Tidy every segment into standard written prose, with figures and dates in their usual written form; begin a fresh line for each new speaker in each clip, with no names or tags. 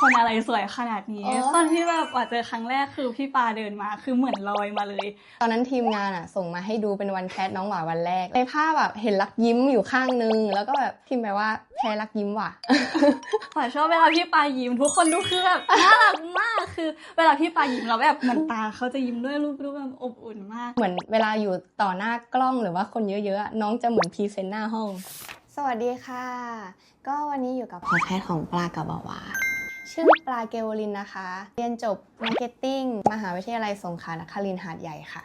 คนอะไรสวยขนาดนี้ตอนที่แบบว่าเจอครั้งแรกคือพี่ปาเดินมาคือเหมือนลอยมาเลย
ตอนนั้นทีมงานส่งมาให้ดูเป็นวันแคสน้องหวาวันแรกในภาพแบบเห็นรักยิ้มอยู่ข้างนึงแล้วก็แบบพิมพ์ไปว่าแพ้รักยิ้มว่ะ
ขอชอบเวลาพี่ปายิ้มทุกคนดูคือแบบน่ารักมากคือเวลาพี่ปายิ้มแล้วแบบเหมือนตาเขาจะยิ้มด้วยรูปแบบอบอุ่นมาก
เหมือนเวลาอยู่ต่อหน้ากล้องหรือว่าคนเยอะๆน้องจะเหมือนพรีเซนต์หน้าห้องสวัสดีค่ะก็วันนี้อยู่กับพอดแคสต์ของปลากับวาชื่อปลาเกวลินนะคะเรียนจบมาร์เก็ตติ้งมหาวิทยาลัยสงขลานครินทร์หาดใหญ่ค่ะ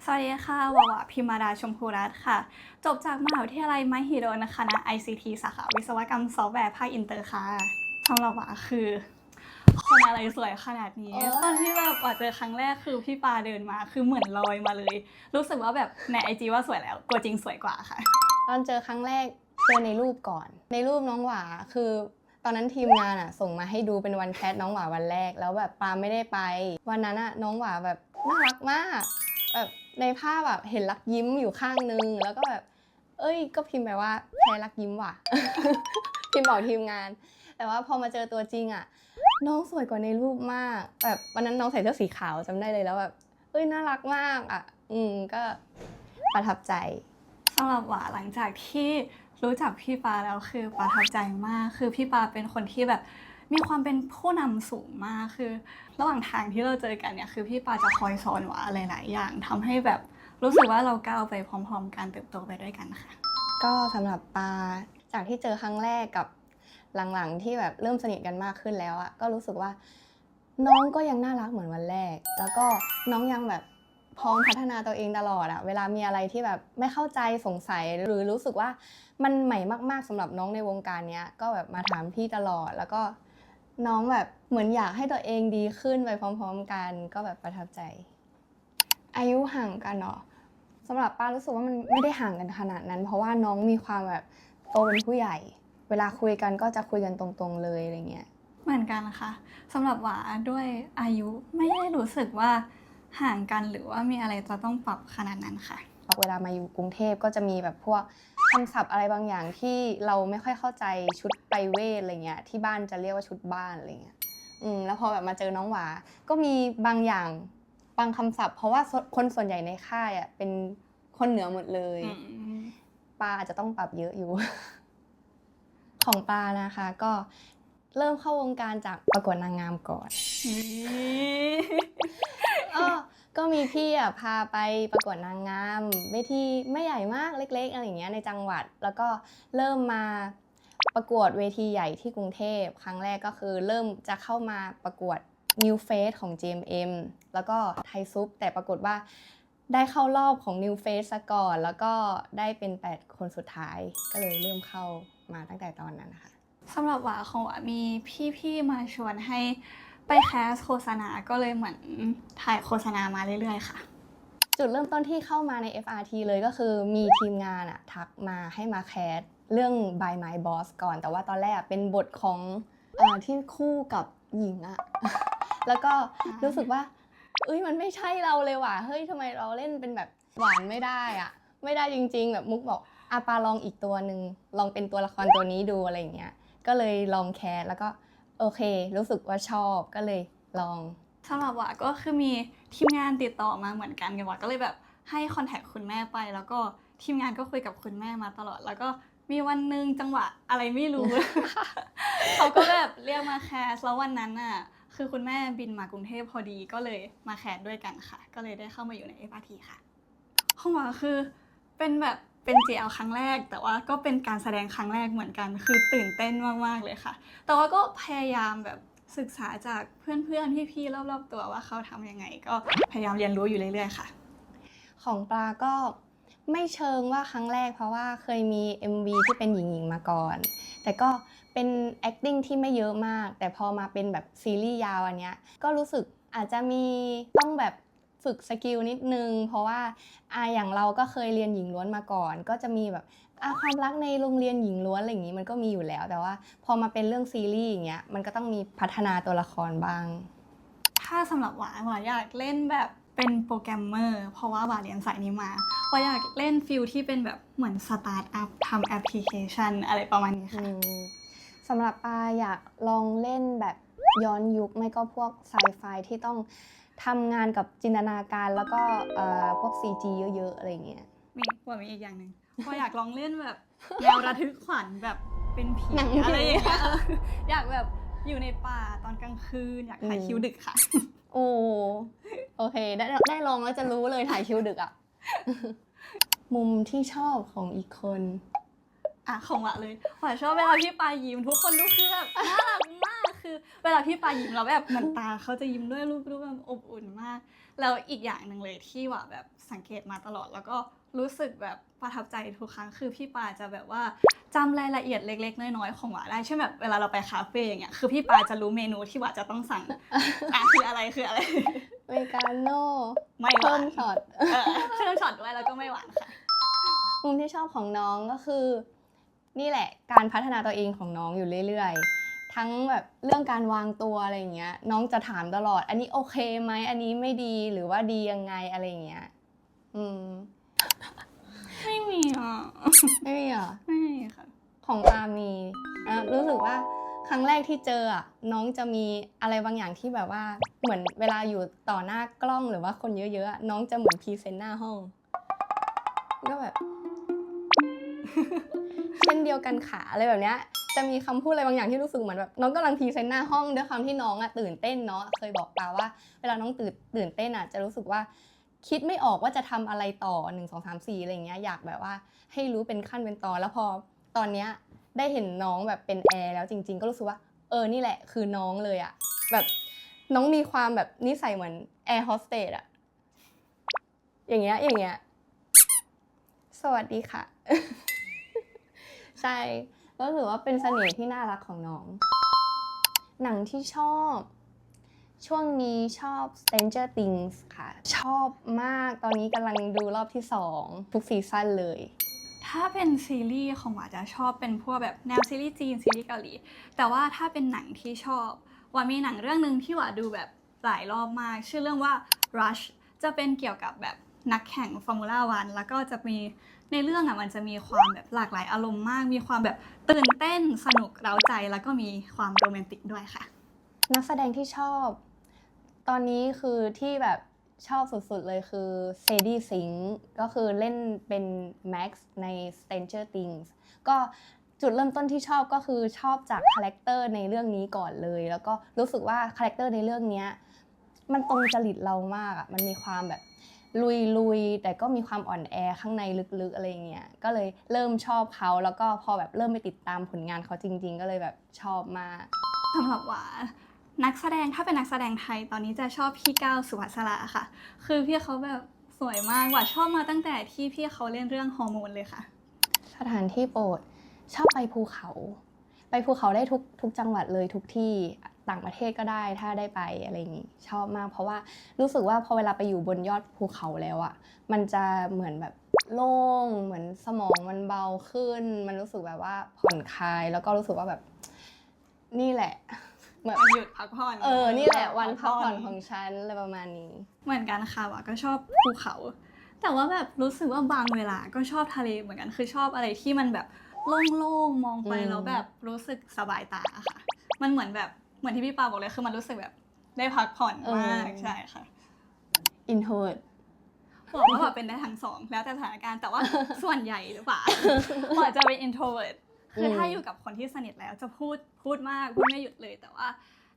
สวัสดีค่ะวาวาพิมาดาชมพูรัตน์ค่ะจบจากมหาวิทยาลัยมหิดลคณะ ICT สาขาวิศวกรรมซอฟต์แวร์ภาคอินเตอร์ค่ะสำหรับวาคือคนอะไรสวยขนาดนี้ตอนที่แบบว่าเจอครั้งแรกคือพี่ปาเดินมาคือเหมือนลอยมาเลยรู้สึกว่าแบบใน IG ว่าสวยแล้วตัวจริงสวยกว่าค่ะ
ตอนเจอครั้งแรกเจอในรูปก่อนในรูปน้องหวาคือตอนนั้นทีมงานส่งมาให้ดูเป็นวันแคสน้องหวาวันแรกแล้วแบบปาไม่ได้ไปวันนั้นน้องหวาแบบน่ารักมากแบบในภาพแบบเห็นรักยิ้มอยู่ข้างนึงแล้วก็แบบก็พิมพ์ไปว่าแพ้รักยิ้มว่ะ พิมพ์บอกทีมงานแต่ว่าพอมาเจอตัวจริงน้องสวยกว่าในรูปมากแบบวันนั้นน้องใส่เสื้อสีขาวจำได้เลยแล้วแบบน่ารักมากก็ประทับใจ
สำหรับหวาหลังจากที่รู้จักพี่ปาแล้วคือประทับใจมากคือพี่ปาเป็นคนที่แบบมีความเป็นผู้นำสูงมากคือระหว่างทางที่เราเจอกันเนี่ยคือพี่ปาจะคอยสอนหวาหลายๆอย่างทำให้แบบรู้สึกว่าเราก้าวไปพร้อมๆกันเติบโตไปด้วยกันค่ะ
ก็สำหรับปาจากที่เจอครั้งแรกกับหลังๆที่แบบเริ่มสนิทกันมากขึ้นแล้วก็รู้สึกว่าน้องก็ยังน่ารักเหมือนวันแรกแล้วก็น้องยังแบบพร้อมพัฒนาตัวเองตลอดเวลามีอะไรที่แบบไม่เข้าใจสงสัยหรือรู้สึกว่ามันใหม่มากๆสำหรับน้องในวงการนี้ก็แบบมาถามพี่ตลอดแล้วก็น้องแบบเหมือนอยากให้ตัวเองดีขึ้นไปพร้อมๆกันก็แบบประทับใจอายุห่างกันเนาะสำหรับป้ารู้สึกว่ามันไม่ได้ห่างกันขนาดนั้นเพราะว่าน้องมีความแบบโตเป็นผู้ใหญ่เวลาคุยกันก็จะคุยกันตรงๆเลยอะไรเงี้ย
เหมือนกันนะคะสำหรับหวาด้วยอายุไม่ได้รู้สึกว่าห่างกันหรือว่ามีอะไรจะต้องปรับขนาดนั้นค่ะ
เวลามาอยู่กรุงเทพก็จะมีแบบพวกคำศัพท์อะไรบางอย่างที่เราไม่ค่อยเข้าใจชุดไปเวทอะไรเงี้ยที่บ้านจะเรียกว่าชุดบ้านอะไรเงี้ยแล้วพอแบบมาเจอน้องหวาก็มีบางอย่างบางคำศัพท์เพราะว่าคนส่วนใหญ่ในค่ายเป็นคนเหนือหมดเลยปาอาจจะต้องปรับเยอะอยู่ ของปานะคะก็เริ่มเข้าวงการจากประกวดนางงามก่อนก็มีพี่พาไปประกวดนางงามเวทีไม่ใหญ่มากเล็กๆอะไรอย่างเงี้ยในจังหวัดแล้วก็เริ่มมาประกวดเวทีใหญ่ที่กรุงเทพครั้งแรกก็คือเริ่มจะเข้ามาประกวด New Face ของ GMM แล้วก็ไทยซุปแต่ปรากฏว่าได้เข้ารอบของ New Face ซะก่อนแล้วก็ได้เป็น8คนสุดท้ายก็เลยเริ่มเข้ามาตั้งแต่ตอนนั้นนะคะ
สำหรับหวาของหวามีพี่ๆมาชวนให้ไปแคสโฆษณาก็เลยเหมือนถ่ายโฆษณามาเรื่อยๆค่ะ
จุดเริ่มต้นที่เข้ามาใน FRT เลยก็คือมีทีมงานทักมาให้มาแคสเรื่อง By My Boss ก่อนแต่ว่าตอนแรกเป็นบทของที่คู่กับหญิงแล้วก็รู้สึกว่ามันไม่ใช่เราเลยว่ะเฮ้ยทำไมเราเล่นเป็นแบบหวานไม่ได้ไม่ได้จริงๆแบบมุกบอกปาลองอีกตัวหนึ่งลองเป็นตัวละครตัวนี้ดูอะไรอย่างเงี้ยก็เลยลองแคสแล้วก็โอเครู้สึกว่าชอบก็เลยลอง
สำหรับหวาก็คือมีทีมงานติดต่อมาเหมือนกันกับหวาก็เลยแบบให้คอนแทคคุณแม่ไปแล้วก็ทีมงานก็คุยกับคุณแม่มาตลอดแล้วก็มีวันนึงจังหวะอะไรไม่รู้ เขาก็แบบเรียกมาแคสแล้ววันนั้นคือคุณแม่บินมากรุงเทพพอดีก็เลยมาแคสด้วยกันค่ะก็เลยได้เข้ามาอยู่ใน FRT ค่ะของหวาคือเป็นแบบเป็น GL ครั้งแรกแต่ว่าก็เป็นการแสดงครั้งแรกเหมือนกันคือตื่นเต้นมากๆเลยค่ะแต่ว่าก็พยายามแบบศึกษาจากเพื่อนๆพี่ๆรอบๆตัวว่าเขาทำยังไงก็พยายามเรียนรู้อยู่เรื่อยๆค่ะ
ของปลาก็ไม่เชิงว่าครั้งแรกเพราะว่าเคยมี MV ที่เป็นหญิงๆมาก่อนแต่ก็เป็น acting ที่ไม่เยอะมากแต่พอมาเป็นแบบซีรีส์ยาวอันเนี้ยก็รู้สึกอาจจะมีต้องแบบฝึกสกิลนิดนึงเพราะว่าอย่างเราก็เคยเรียนหญิงล้วนมาก่อนก็จะมีแบบความรักในโรงเรียนหญิงล้วนอะไรอย่างนี้มันก็มีอยู่แล้วแต่ว่าพอมาเป็นเรื่องซีรีส์อย่างเงี้ยมันก็ต้องมีพัฒนาตัวละครบ้าง
ถ้าสำหรับหวาอยากเล่นแบบเป็นโปรแกรมเมอร์เพราะว่าหวาเรียนสายนี้มาหวาอยากเล่นฟิลที่เป็นแบบเหมือนสตาร์ทอัพทำแอปพลิเคชันอะไรประมาณนี้ค่ะ
สำหรับปาอยากลองเล่นแบบ ย้อนยุคไม่ก็พวกไซไฟที่ต้องทำงานกับจินตนาการแล้วก็พวก CG เยอะๆอะไรเงี้ย
มีอีกอย่างหนึ่งพออยากลองเล่นแบบแนวระทึกขวัญแบบเป็นผี
หนังผี
อะไรอย่างเงี้ยอยากแบบอยู่ในป่าตอนกลางคืนอยากถ่ายคิวดึกค่ะ
โอ้โอเคได้ลองแล้วจะรู้เลยถ่ายคิวดึกอ่ะ มุมที่ชอบของอีกคน
ของหวะเลยหวะชอบเวลาพี่ปายิ้มทุกคนดูคือแบบน่ารักมากคือเวลาพี่ปายิ้มแล้วแบบเหมือนตาเขาจะยิ้มด้วยรูปแบบอบอุ่นมากแล้วอีกอย่างหนึ่งเลยที่หวะแบบสังเกตมาตลอดแล้วก็รู้สึกแบบประทับใจทุกครั้งคือพี่ปาจะแบบว่าจำรายละเอียดเล็กๆน้อยๆของหวะได้เช่นแบบเวลาเราไปคาเฟ่อย่างเงี้ยคือพี่ปาจะรู้เมนูที่หวะจะต้องสั่งคืออะไร
เมกาโน่
ไม่หวาน
เพิ่มช็อต
เพิ่มช็อตด้วยแล้วก็ไม่หวานค่ะ
มุมที่ชอบของน้องก็คือ นี่แหละการพัฒนาตัวเองของน้องอยู่เรื่อยๆ ทั้งแบบเรื่องการวางตัวอะไรอย่างเงี้ยน้องจะถามตลอดอันนี้โอเคไหมอันนี้ไม่ดีหรือว่าดียังไงอะไรอย่างเงี้ย
ไม่มี
ไม่มีเหรอ
ไม่มีค่ะ
ของอามีรู้สึกว่าครั้งแรกที่เจอน้องจะมีอะไรบางอย่างที่แบบว่าเหมือนเวลาอยู่ต่อหน้ากล้องหรือว่าคนเยอะๆน้องจะเหมือนพรีเซนต์หน้าห้องก็แบบ เช่นเดียวกันค่ะอะไรแบบเนี้ยจะมีคำพูดอะไรบางอย่างที่รู้สึกเหมือนแบบน้องกำลังพรีเซนต์หน้าห้องด้วยความที่น้องตื่นเต้นเนาะเคยบอกปาว่าเวลาน้องตื่นเต้นจะรู้สึกว่าคิดไม่ออกว่าจะทำอะไรต่อ1 2 3 4อะไรอย่างเงี้ยอยากแบบว่าให้รู้เป็นขั้นเป็นตอนแล้วพอตอนเนี้ยได้เห็นน้องแบบเป็นแอร์แล้วจริงๆก็รู้สึกว่านี่แหละคือน้องเลยแบบน้องมีความแบบนิสัยเหมือนแอร์โฮสเตสอย่างเงี้ยสวัสดีค่ะ ใช่ก็ถือว่าเป็นเสน่ห์ที่น่ารักของน้องหนังที่ชอบช่วงนี้ชอบ Stranger Things ค่ะชอบมากตอนนี้กำลังดูรอบที่2ทุกซีซั่นเลย
ถ้าเป็นซีรีส์ของหวาจะชอบเป็นพวกแบบแนวซีรีส์จีนซีรีส์เกาหลีแต่ว่าถ้าเป็นหนังที่ชอบหวามีหนังเรื่องนึงที่หวาดูแบบหลายรอบมากชื่อเรื่องว่า Rush จะเป็นเกี่ยวกับแบบนักแข่งฟอร์มูล่าวันแล้วก็จะมีในเรื่องมันจะมีความแบบหลากหลายอารมณ์มากมีความแบบตื่นเต้นสนุกเร้าใจแล้วก็มีความโรแมนติกด้วยค่ะ
นักแสดงที่ชอบตอนนี้คือที่แบบชอบสุดๆเลยคือเซดี้ซิงค์ก็คือเล่นเป็นแม็กซ์ใน Stranger Things ก็จุดเริ่มต้นที่ชอบก็คือชอบจากคาแรคเตอร์ในเรื่องนี้ก่อนเลยแล้วก็รู้สึกว่าคาแรคเตอร์ในเรื่องนี้มันตรงจริตเรามากมันมีความแบบลุยแต่ก็มีความอ่อนแอข้างในลึกๆอะไรเงี้ยก็เลยเริ่มชอบเขาแล้วก็พอแบบเริ่มไปติดตามผลงานเขาจริงๆก็เลยแบบชอบมาก
สำหรับหวานักแสดงถ้าเป็นนักแสดงไทยตอนนี้จะชอบพี่ก้าวสุภัสสราค่ะคือพี่เขาแบบสวยมากหวาชอบมาตั้งแต่ที่พี่เขาเล่นเรื่องฮอร์โมนเลยค่ะ
สถานที่โปรดชอบไปภูเขาได้ทุกจังหวัดเลยทุกที่ต่างประเทศก็ได้ถ้าได้ไปอะไรอย่างนี้ชอบมากเพราะว่ารู้สึกว่าพอเวลาไปอยู่บนยอดภูเขาแล้วมันจะเหมือนแบบโล่งเหมือนสมองมันเบาขึ้นมันรู้สึกแบบว่าผ่อนคลายแล้วก็รู้สึกว่าแบบนี่แหละ
เหมือนหยุดพักผ่อน
นี่แหละวันพักผ่อนของฉันอะไรประมาณนี้
เหมือนกันค่ะว่าก็ชอบภูเขาแต่ว่าแบบรู้สึกว่าบางเวลาก็ชอบทะเลเหมือนกันคือชอบอะไรที่มันแบบโล่งๆมองไปแล้วแบบรู้สึกสบายตาค่ะมันเหมือนที่พี่ปาบอกเลยคือมันรู้สึกแบบได้พักผ่อนมากใช่ค่ะ
introvert
บอกว่าแบบเป็นได้ทั้งสองแล้วแต่สถานการณ์แต่ว่าส่วนใหญ่หรือเปล่าอาจจะเป็น introvert คือถ้าอยู่กับคนที่สนิทแล้วจะพูดมากพูดไม่หยุดเลยแต่ว่า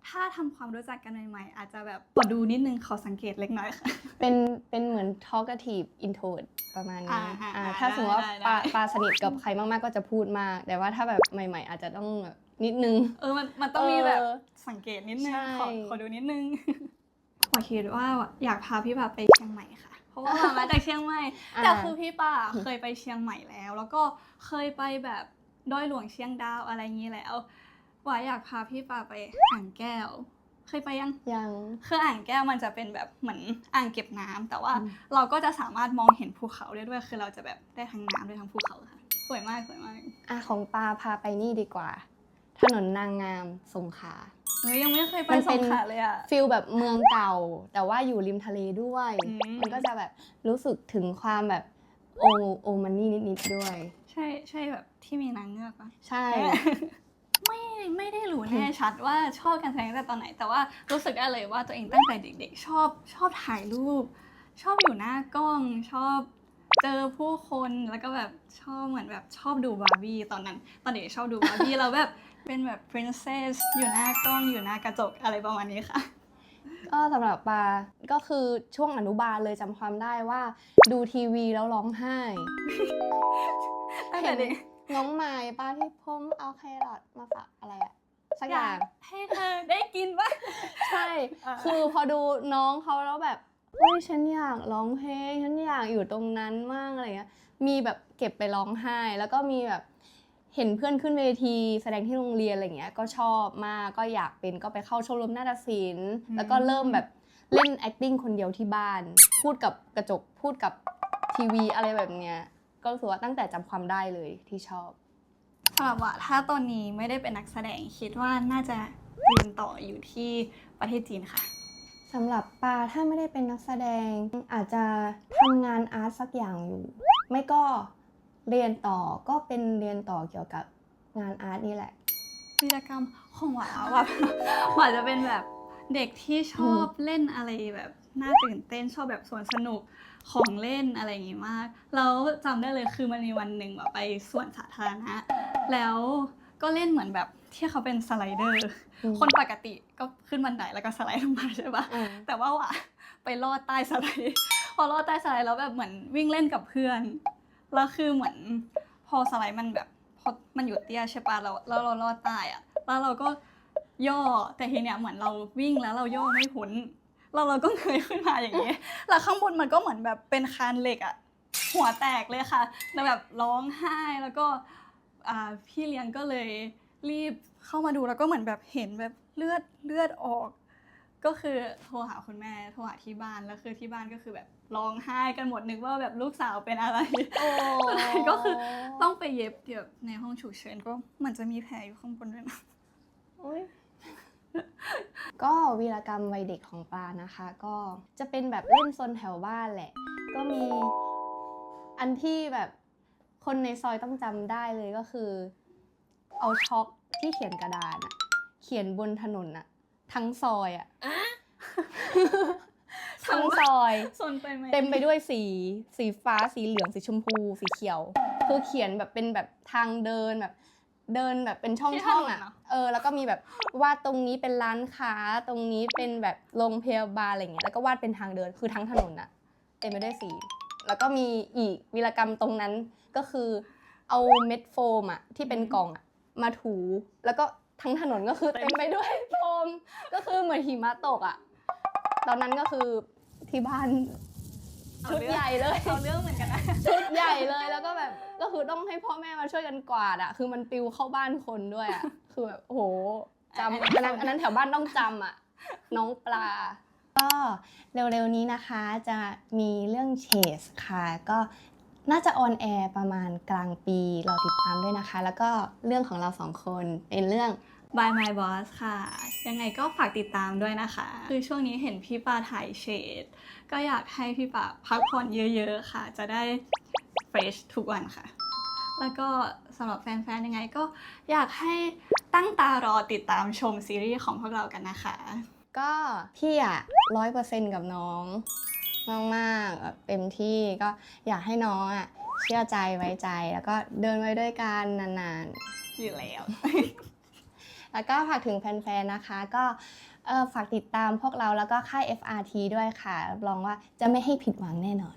ถ้าทำความรู้จักกันใหม่ๆอาจจะแบบขอดูนิดนึงขอสังเกตเล็กน้อยค่ะ
เป็นเหมือน talkative introvert ประมาณนี้ถ้าสมมติว่าปาสนิทกับใครมากๆก็จะพูดมากแต่ว่าถ้าแบบใหม่ๆอาจจะต้องแบบนิดนึง
มันต้องมีแบบสังเกตนิดนึงขอดูนิดนึงขอคิดว่าอยากพาพี่ปาไปเชียงใหม่ค่ะเพราะว่ามาจากเชียงใหม่แต่คือพี่ปาเคยไปเชียงใหม่แล้วก็เคยไปแบบดอยหลวงเชียงดาวอะไรอย่างนี้แล้วว่าอยากพาพี่ปาไปอ่างแก้วเคยไปยังคืออ่างแก้วมันจะเป็นแบบเหมือนอ่างเก็บน้ำแต่ว่าเราก็จะสามารถมองเห็นภูเขาได้ด้วยคือเราจะแบบได้ทั้งน้ำได้ทั้งภูเขาค่ะสวยมาก
ของปาพาไปนี่ดีกว่าถนนนางงามสงขลา
ยังไม่เคยไปสงขลาเลยอะ
ฟีลแบบเมืองเก่าแต่ว่าอยู่ริมทะเลด้วยมันก็จะแบบรู้สึกถึงความแบบโอมันนี่นิดๆด้วย
ใช่แบบที่มีนางเงือกปะ
ใช่
ไม่ได้รู้แน่ชัดว่าชอบการแสดงตั้งแต่ตอนไหน แต่ว่ารู้สึกได้เลยว่าตัวเองตั้งแต่เด็กๆชอบถ่ายรูป ชอบอยู่หน้ากล้องชอบเจอผู้คนแล้วก็แบบชอบเหมือนแบบชอบดูบาร์บี้ตอนเด็กชอบดูบาร์บี้แล้วแบบเป็นแบบ princess อยู่หน้ากล้องอยู่หน้ากระจกอะไรประมาณนี้ค่ะ
ก็สำหรับปาก็คือช่วงอนุบาลเลยจำความได้ว่าดูทีวีแล้วร้องไห้
ตั้งแต่เด็ก
น้องไม้ป้าที่ผมเอาแครอทมาฝากอะไรอะสักอย่าง
ให้เธอได้กินบ้าง
ใช่ คือพอดูน้องเขาแล้วแบบเฮ้ยฉันอยากร้องเพลงฉันอยากอยู่ตรงนั้นมากอะไรเงี้ยมีแบบเก็บไปร้องไห้แล้วก็มีแบบเห็นเพื่อนขึ้นเวทีแสดงที่โรงเรียนอะไรเงี้ยก็ชอบมากก็อยากเป็นก็ไปเข้าชมรมนาฏศิลป์แล้วก็เริ่มแบบเล่น acting คนเดียวที่บ้านพูดกับกระจกพูดกับทีวีอะไรแบบเนี้ยก็รู้สึกว่าตั้งแต่จำความได้เลยที่ชอบ
สำหรับว่าถ้าตอนนี้ไม่ได้เป็นนักแสดงคิดว่าน่าจะเรียนต่ออยู่ที่ประเทศจีนค่ะ
สำหรับปาถ้าไม่ได้เป็นนักแสดงอาจจะทำงานอาร์ตสักอย่างอยู่ ไม่ก็เรียนต่อก็เป็นเรียนต่อเกี่ยวกับงานอาร์ตนี่แหละ
วีรกรรมของหวาแบบ หวาจะเป็นแบบเด็กที่ชอบเล่นอะไรแบบน่าตื่นเต้นชอบแบบสวนสนุกของเล่นอะไรอย่างงี้มากแล้วจำได้เลยคือมันมีวันหนึ่งแบบไปสวนสาธารณะแล้วก็เล่นเหมือนแบบที่เขาเป็นสไลเดอร์คนปกติก็ขึ้นบันไดแล้วก็สไลด์ลงมาใช่ปะ แต่ว่าไปลอดใต้สไลด์พอลอดใต้สไลด์แล้วแบบเหมือนวิ่งเล่นกับเพื่อนแล้วคือเหมือนพอสไลด์มันแบบพอมันอยู่เตี้ยใช่ปะแล้วเราลอดใต้อะแล้วเราก็ย่อแต่ทีเนี้ยเหมือนเราวิ่งแล้วเราย่อไม่พ้นเราก็เงยขึ้นมาอย่างนี้แล้วข้างบนมันก็เหมือนแบบเป็นคานเหล็กอะหัวแตกเลยค่ะแล้วแบบร้องไห้แล้วก็พี่เลี้ยงก็เลยรีบเข้ามาดูแล้วก็เหมือนแบบเห็นแบบเลือดออก ก็คือโทรหาคุณแม่โทรหาที่บ้านแล้วคือที่บ้านก็คือแบบร้องไห้กันหมดนึกว่าแบบลูกสาวเป็นอะไร ก็คือต้องไปเย็บในห้องฉุกเฉินก็เหมือนจะมีแผลอยู่ข้างบนด้วยนะ
ก็วีรกรรมวัยเด็กของปานะคะก็จะเป็นแบบเล่นซนแถวบ้านแหละก็มีอันที่แบบคนในซอยต้องจำได้เลยก็คือเอาช็อกที่เขียนกระดานอะเขียนบนถนนอะทั้งซอยอะทั้งซอย
ซนไปไหม
เต็มไปด้วยสีฟ้าสีเหลืองสีชมพูสีเขียวคือเขียนแบบเป็นแบบทางเดินแบบเป็นช่องๆอ่ะแล้วก็มีแบบวาดตรงนี้เป็นร้านค้าตรงนี้เป็นแบบโรงพยาบาลอะไรเงี้ยแล้วก็วาดเป็นทางเดินคือทั้งถนนอ่ะเต็มไปด้วยสีแล้วก็มีอีกวีรกรรมตรงนั้นก็คือเอาเม็ดโฟมอ่ะที่เป็นกล่องอ่ะมาถูแล้วก็ทั้งถนนก็คือเต็มไปด้วยโฟมก็คือเหมือนหิมะตกอ่ะตอนนั้นก็คือที่บ้านชุดใหญ่เลย
เอาเรื่องเหมือนกันนะ
ชุดใหญ่เลยแล้วก็แบบก็คือต้องให้พ่อแม่มาช่วยกันกวาดอ่ะคือมันปลิวเข้าบ้านคนด้วยอ่ะคือแบบโอ้โหจำอันนั้นแถวบ้านต้องจำอ่ะน้องปลาก็เร็วๆนี้นะคะจะมีเรื่องเชสค่ะก็น่าจะออนแอร์ประมาณกลางปีรอติดตามด้วยนะคะแล้วก็เรื่องของเราสองคนเป็นเรื่อง
By My Boss ค่ะยังไงก็ฝากติดตามด้วยนะคะคือช่วงนี้เห็นพี่ปาถ่ายเชดก็อยากให้พี่ปาพักผ่อนเยอะๆค่ะจะได้เฟรชทุกวันค่ะแล้วก็สำหรับแฟนๆยังไงก็อยากให้ตั้งตารอติดตามชมซีรีส์ของพวกเรากันนะคะ
ก็พี่อะ100%กับน้องมากๆแบบเต็มที่ก็อยากให้น้องอะเชื่อใจไว้ใจแล้วก็เดินไว้ด้วยกันนานๆ
อยู่แล้ว
แล้วก็ฝากถึงแฟนๆนะคะก็ฝากติดตามพวกเราแล้วก็ค่าย FRT ด้วยค่ะรับรองว่าจะไม่ให้ผิดหวังแน่นอน